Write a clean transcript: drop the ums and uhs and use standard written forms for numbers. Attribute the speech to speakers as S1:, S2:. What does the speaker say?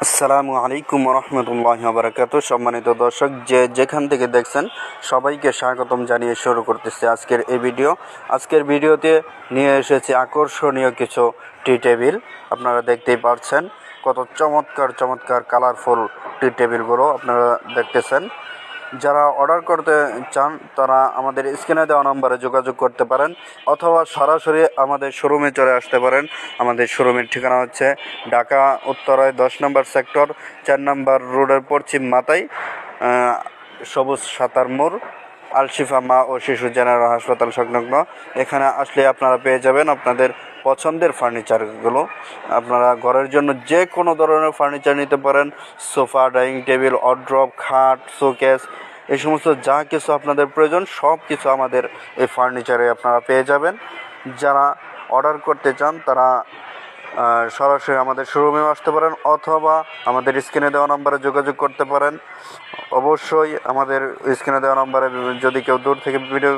S1: আসসালামু আলাইকুম রহমতুল্লাহি ওয়া বারাকাতুহু। সম্মানিত দর্শক, যেখান থেকে দেখছেন সবাইকে স্বাগতম জানিয়ে শুরু করতেছি আজকের এই ভিডিও। আজকের ভিডিওতে নিয়ে এসেছি আকর্ষণীয় কিছু টি টেবিল। আপনারা দেখতেই পাচ্ছেন কত চমৎকার চমৎকার কালারফুল টি টেবিলগুলো আপনারা দেখতেছেন। যারা অর্ডার করতে চান তারা আমাদের স্ক্রিনে দেওয়া নম্বরে যোগাযোগ করতে পারেন, অথবা সরাসরি আমাদের শোরুমে চলে আসতে পারেন। আমাদের শোরুমের ঠিকানা হচ্ছে ঢাকা উত্তরায় 10 নম্বর সেক্টর 4 নম্বর রোডের পশ্চিম মাথায়, সবুজ সাতার মোড়, আলশিফা মা ও শিশু জেনারেল হাসপাতাল সংলগ্ন। এখানে আসলে আপনারা পেয়ে যাবেন আপনাদের পছন্দের ফার্নিচারগুলো। আপনারা ঘরের জন্য যে কোনো ধরনের ফার্নিচার নিতে পারেন, সোফা, ডাইনিং টেবিল, ওয়ারড্রব, খাট, শোকেস, এই সমস্ত যা কিছু আপনাদের প্রয়োজন সব কিছু আমাদের এই ফার্নিচারে আপনারা পেয়ে যাবেন। যারা অর্ডার করতে চান তারা সরাসরি আমাদের শোরুমেও আসতে পারেন, অথবা আমাদের স্ক্রিনে দেওয়া নম্বরে যোগাযোগ করতে পারেন। অবশ্যই আমাদের স্ক্রিনে দেওয়া নম্বরে যদি কেউ দূর থেকে ভিডিও